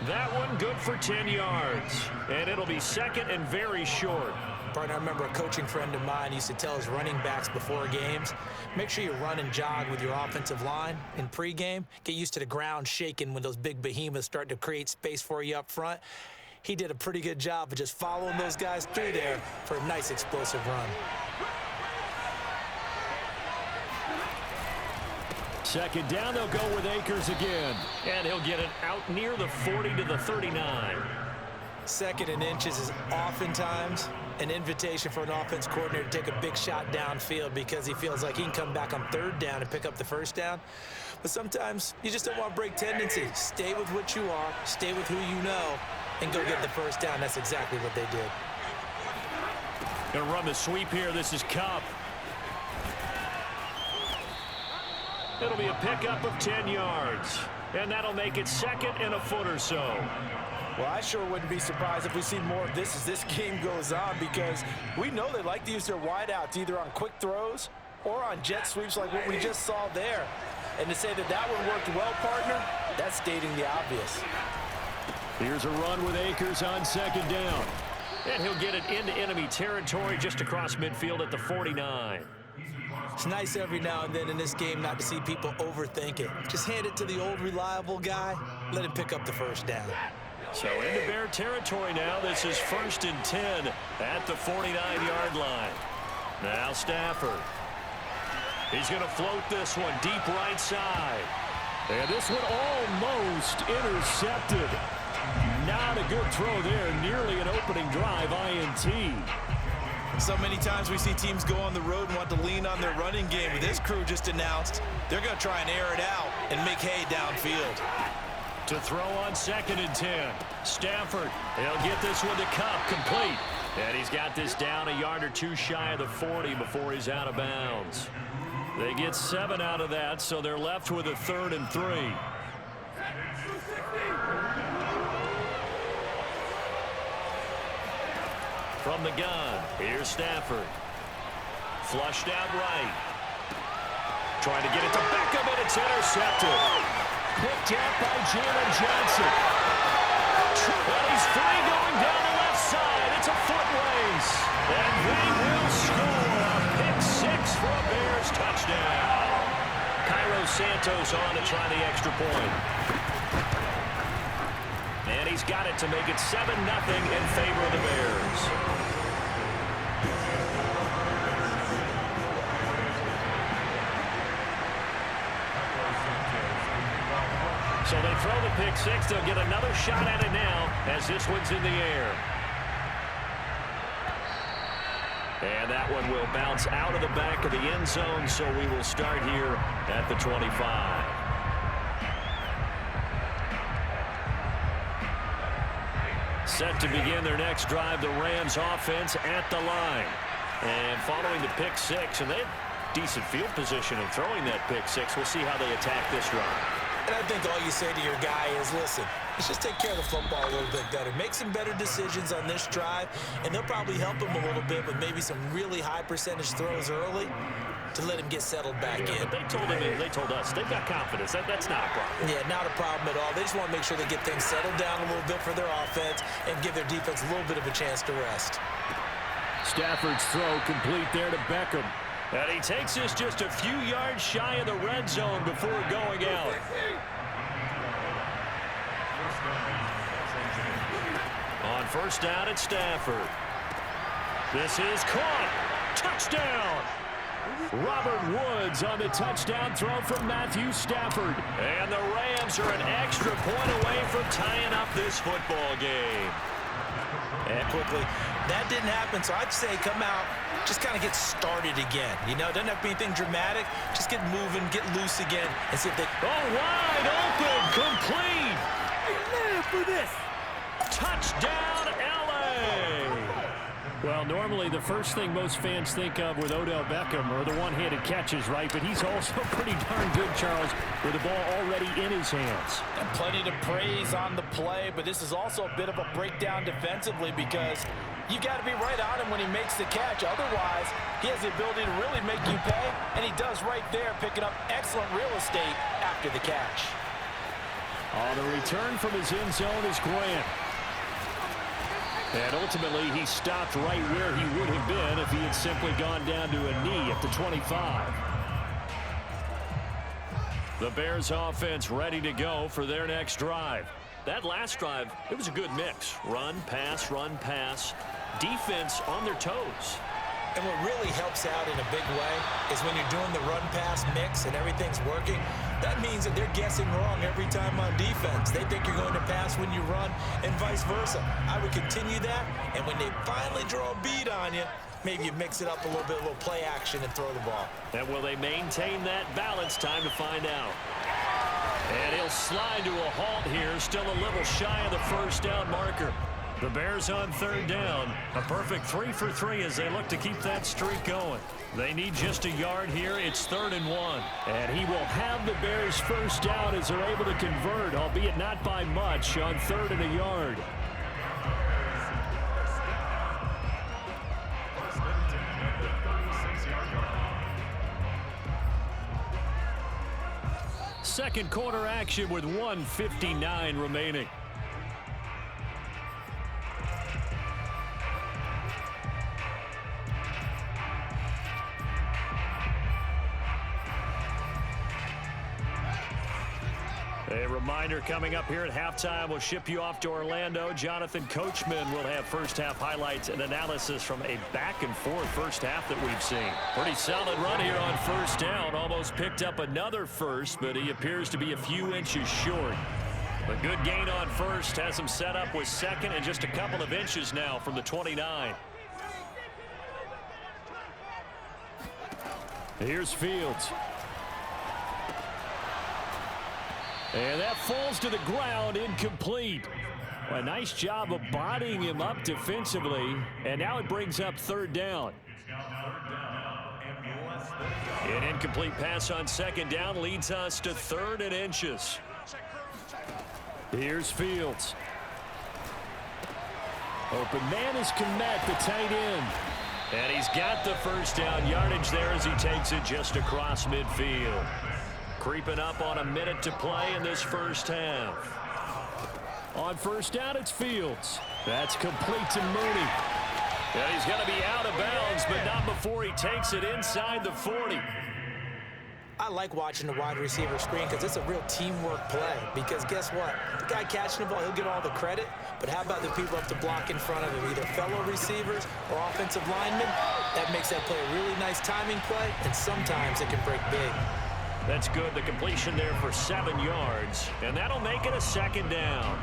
That one good for 10 yards. And it'll be second and very short. Partner, I remember a coaching friend of mine used to tell his running backs before games, make sure you run and jog with your offensive line in pregame. Get used to the ground shaking when those big behemoths start to create space for you up front. He did a pretty good job of just following those guys through there for a nice explosive run. Second down, they'll go with Akers again. And he'll get it out near the 40 to the 39. Second and inches is oftentimes an invitation for an offense coordinator to take a big shot downfield because he feels like he can come back on third down and pick up the first down. But sometimes you just don't want to break tendencies. Stay with what you are, stay with who you know, and go get the first down. That's exactly what they did. Gonna run the sweep here. This is Kupp. It'll be a pickup of 10 yards. And that'll make it second and a foot or so. Well, I sure wouldn't be surprised if we see more of this as this game goes on, because we know they like to use their wideouts either on quick throws or on jet sweeps like what we just saw there. And to say that that one worked well, partner, that's stating the obvious. Here's a run with Akers on second down. And he'll get it into enemy territory just across midfield at the 49. It's nice every now and then in this game not to see people overthink it. Just hand it to the old reliable guy, let him pick up the first down. So into Bear territory now. This is 1st and 10 at the 49-yard line. Now Stafford. He's going to float this one deep right side. And this one almost intercepted. Not a good throw there. Nearly an opening drive INT. So many times we see teams go on the road and want to lean on their running game. But this crew just announced they're going to try and air it out and make hay downfield. To throw on 2nd and 10. Stafford, he'll get this one to Kupp, complete. And he's got this down a yard or two shy of the 40 before he's out of bounds. They get 7 out of that, so they're left with a 3rd and 3. From the gun, here's Stafford. Flushed out right. Trying to get it to Beckham, and it's intercepted. Picked up by Jalen Johnson. And he's free going down the left side. It's a foot race. And they will score a pick 6 for a Bears touchdown. Cairo Santos on to try the extra point. And he's got it to make it 7-0 in favor of the Bears. So they throw the pick 6. They'll get another shot at it now as this one's in the air. And that one will bounce out of the back of the end zone, so we will start here at the 25. Set to begin their next drive, the Rams offense at the line. And following the pick 6, and they have decent field position in throwing that pick 6. We'll see how they attack this drive. And I think all you say to your guy is, listen, let's just take care of the football a little bit better. Make some better decisions on this drive, and they'll probably help him a little bit with maybe some really high percentage throws early to let him get settled back in. But they told us they've got confidence. That's not a problem. Yeah, not a problem at all. They just want to make sure they get things settled down a little bit for their offense and give their defense a little bit of a chance to rest. Stafford's throw complete there to Beckham. And he takes this just a few yards shy of the red zone before going out. On first down, it's Stafford. This is caught. Touchdown! Robert Woods on the touchdown throw from Matthew Stafford. And the Rams are an extra point away from tying up this football game. And quickly, that didn't happen, so I'd say come out, just kind of get started again. You know, it doesn't have to be anything dramatic. Just get moving, get loose again, and see if they... Oh, wide open, complete. Live for this. Touchdown, L.A. Well, normally the first thing most fans think of with Odell Beckham are the one-handed catches, right? But he's also pretty darn good, Charles, with the ball already in his hands. And plenty to praise on the play, but this is also a bit of a breakdown defensively because you got to be right on him when he makes the catch. Otherwise, he has the ability to really make you pay, and he does right there, picking up excellent real estate after the catch. On the return from his end zone is Grant. And ultimately, he stopped right where he would have been if he had simply gone down to a knee at the 25. The Bears offense ready to go for their next drive. That last drive, it was a good mix. Run, pass, defense on their toes. And what really helps out in a big way is when you're doing the run-pass mix and everything's working, that means that they're guessing wrong every time on defense. They think you're going to pass when you run and vice versa. I would continue that, and when they finally draw a beat on you, maybe you mix it up a little bit, a little play action and throw the ball. And will they maintain that balance? Time to find out. And he'll slide to a halt here, still a little shy of the first down marker. The Bears on third down. A perfect 3 for 3 as they look to keep that streak going. They need just a yard here. It's 3rd and 1. And he will have the Bears first down as they're able to convert, albeit not by much, on 3rd and a yard. Second quarter action with 1:59 remaining. A reminder coming up here at halftime, we'll ship you off to Orlando. Jonathan Coachman will have first-half highlights and analysis from a back-and-forth first half that we've seen. Pretty solid run here on first down. Almost picked up another first, but he appears to be a few inches short. A good gain on first. Has him set up with second and just a couple of inches now from the 29. Here's Fields. And that falls to the ground, incomplete. A nice job of bodying him up defensively, and now it brings up 3rd down. An incomplete pass on 2nd down leads us to 3rd and inches. Here's Fields. Open man is Kmet, the tight end. And he's got the first down yardage there as he takes it just across midfield. Creeping up on a minute to play in this first half. On first down, it's Fields. That's complete to Mooney. And he's going to be out of bounds, but not before he takes it inside the 40. I like watching the wide receiver screen because it's a real teamwork play. Because guess what? The guy catching the ball, he'll get all the credit. But how about the people up to block in front of him, either fellow receivers or offensive linemen? That makes that play a really nice timing play, and sometimes it can break big. That's good. The completion there for 7 yards. And that'll make it a 2nd down.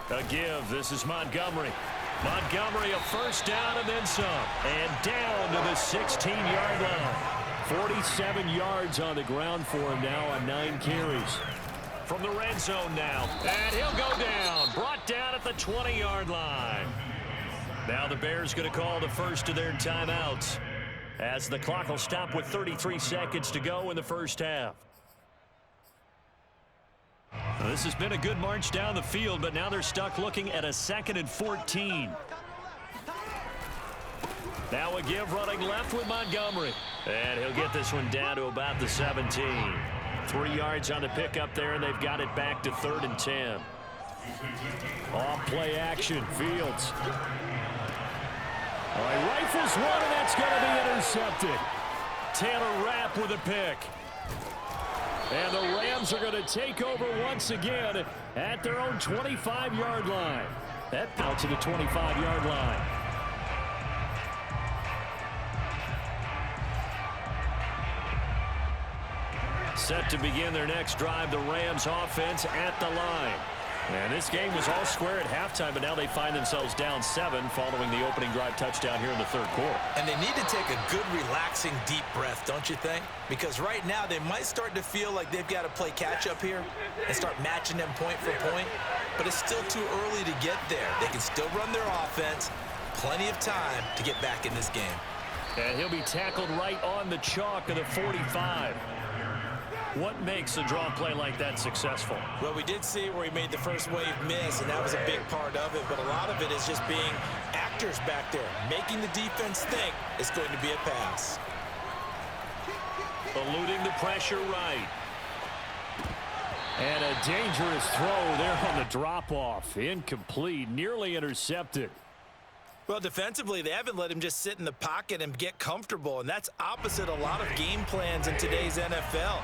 A give. This is Montgomery. Montgomery a first down and then some. And down to the 16-yard line. 47 yards on the ground for him now on 9 carries. From the red zone now. And he'll go down. Brought down at the 20-yard line. Now the Bears going to call the first of their timeouts as the clock will stop with 33 seconds to go in the first half. Now, this has been a good march down the field, but now they're stuck looking at a 2nd and 14. Now a give running left with Montgomery. And he'll get this one down to about the 17. 3 yards on the pickup there, and they've got it back to 3rd and 10. Off play action, Fields. All right, rifles one, and that's going to be intercepted. Taylor Rapp with a pick. And the Rams are going to take over once again at their own 25-yard line. That out to the 25-yard line. Set to begin their next drive, the Rams offense at the line. And this game was all square at halftime, but now they find themselves down 7 following the opening drive touchdown here in the 3rd quarter. And they need to take a good, relaxing, deep breath, don't you think? Because right now they might start to feel like they've got to play catch-up here and start matching them point for point. But it's still too early to get there. They can still run their offense. Plenty of time to get back in this game. And he'll be tackled right on the chalk of the 45. What makes a draw play like that successful? Well, we did see where he made the first wave miss, and that was a big part of it. But a lot of it is just being accurate protectors back there, making the defense think it's going to be a pass. Eluding the pressure right. And a dangerous throw there on the drop-off. Incomplete, nearly intercepted. Well, defensively, they haven't let him just sit in the pocket and get comfortable, and that's opposite a lot of game plans in today's NFL.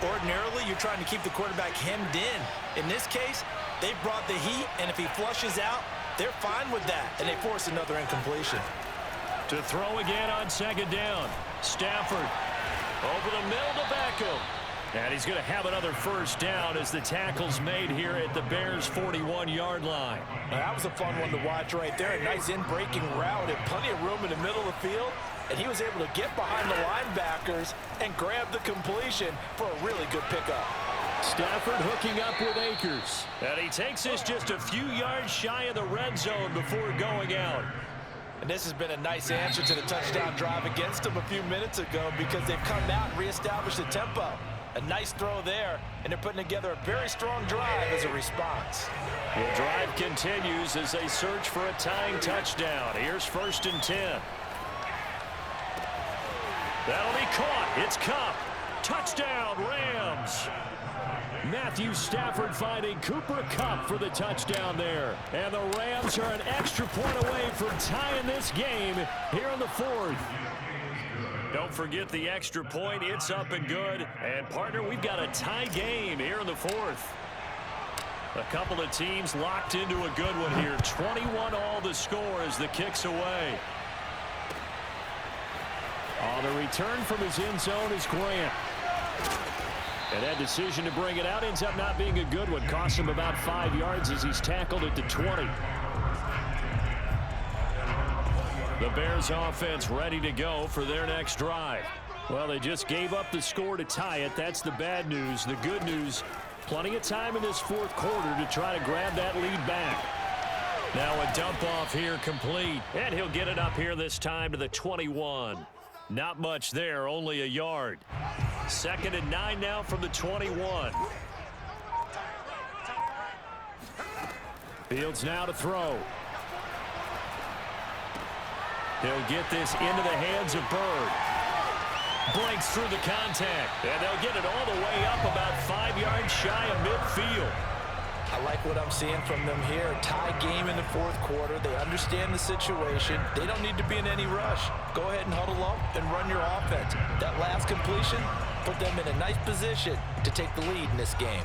Ordinarily, you're trying to keep the quarterback hemmed in. In this case, they brought the heat, and if he flushes out, they're fine with that, and they force another incompletion. To throw again on second down. Stafford over the middle to Beckham. And he's going to have another first down as the tackle's made here at the Bears' 41-yard line. Now, that was a fun one to watch right there. A nice in-breaking route and plenty of room in the middle of the field. And he was able to get behind the linebackers and grab the completion for a really good pickup. Stafford hooking up with Akers. And he takes this just a few yards shy of the red zone before going out. And this has been a nice answer to the touchdown drive against them a few minutes ago because they've come out and reestablished the tempo. A nice throw there, and they're putting together a very strong drive as a response. The drive continues as they search for a tying touchdown. Here's 1st and 10. That'll be caught. It's Kupp. Touchdown, Rams. Matthew Stafford finding Cooper Kupp for the touchdown there. And the Rams are an extra point away from tying this game here in the 4th. Don't forget the extra point. It's up and good. And, partner, we've got a tie game here in the 4th. A couple of teams locked into a good one here. 21 all the score as the kick's away. On the return from his end zone is Grant. And that decision to bring it out ends up not being a good one. Costs him about 5 yards as he's tackled at the 20. The Bears offense ready to go for their next drive. Well, they just gave up the score to tie it. That's the bad news. The good news, plenty of time in this 4th quarter to try to grab that lead back. Now a dump off here complete. And he'll get it up here this time to the 21. Not much there, only a yard. 2nd and 9 now from the 21. Fields now to throw. They'll get this into the hands of Bird. Breaks through the contact. And they'll get it all the way up about 5 yards shy of midfield. I like what I'm seeing from them here. Tie game in the 4th quarter. They understand the situation. They don't need to be in any rush. Go ahead and huddle up and run your offense. That last completion put them in a nice position to take the lead in this game.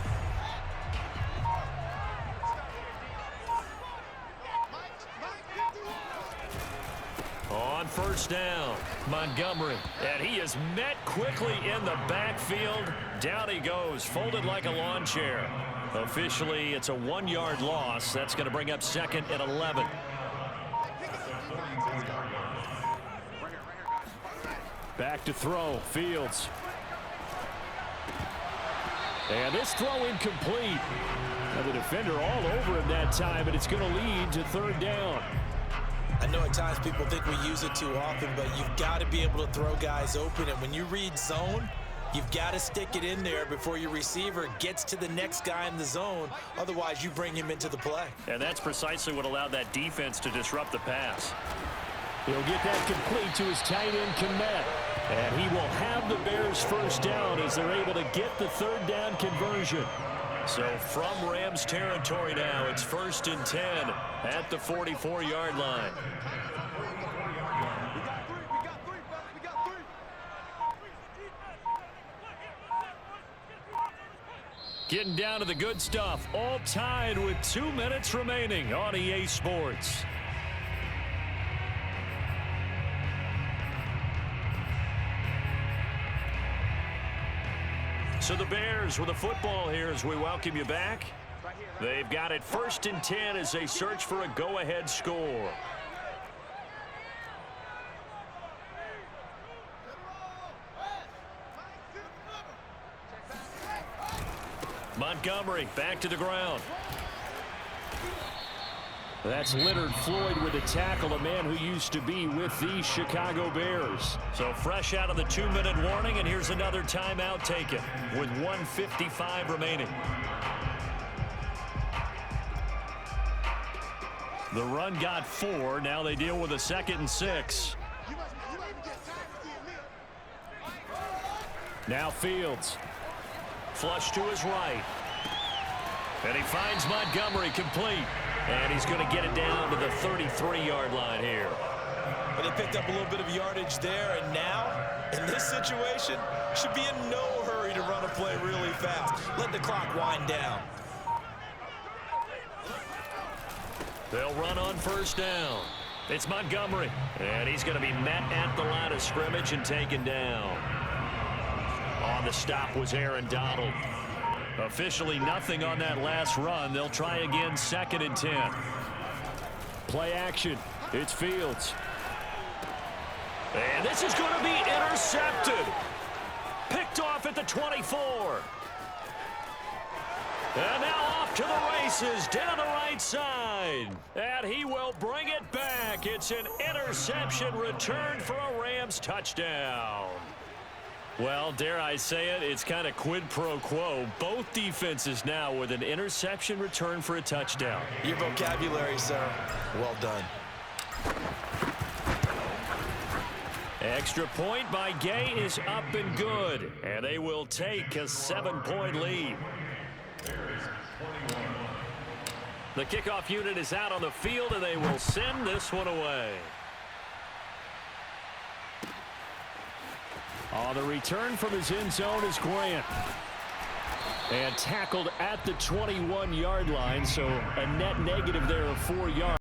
On 1st down, Montgomery. And he is met quickly in the backfield. Down he goes, folded like a lawn chair. Officially, it's a 1-yard loss. That's going to bring up 2nd and 11. Back to throw, Fields. And this throw incomplete. And the defender all over him that time, but it's going to lead to 3rd down. I know at times people think we use it too often, but you've got to be able to throw guys open. And when you read zone, you've got to stick it in there before your receiver gets to the next guy in the zone. Otherwise, you bring him into the play. And that's precisely what allowed that defense to disrupt the pass. He'll get that complete to his tight end, Kmet. And he will have the Bears' 1st down as they're able to get the 3rd down conversion. So from Rams territory now, it's 1st and 10 at the 44-yard line. Getting down to the good stuff, all tied with 2 minutes remaining on EA Sports. So the Bears with the football here as we welcome you back. They've got it 1st and 10 as they search for a go-ahead score. Montgomery back to the ground. That's Leonard Floyd with a tackle, a man who used to be with the Chicago Bears. So fresh out of the 2-minute warning, and here's another timeout taken with 1:55 remaining. The run got 4. Now they deal with a 2nd and 6. Now Fields. Flush to his right. And he finds Montgomery complete. And he's going to get it down to the 33-yard line here. But they picked up a little bit of yardage there, and now, in this situation, should be in no hurry to run a play really fast. Let the clock wind down. They'll run on first down. It's Montgomery. And he's going to be met at the line of scrimmage and taken down. On the stop was Aaron Donald. Officially nothing on that last run. They'll try again, 2nd and 10. Play action. It's Fields. And this is going to be intercepted. Picked off at the 24. And now off to the races down the right side. And he will bring it back. It's an interception return for a Rams touchdown. Well, dare I say it, it's kind of quid pro quo. Both defenses now with an interception return for a touchdown. Your vocabulary, sir. Well done. Extra point by Gay is up and good. And they will take a 7-point lead. The kickoff unit is out on the field, and they will send this one away. On the return from his end zone is Grant. And tackled at the 21-yard line, so a net negative there of 4 yards.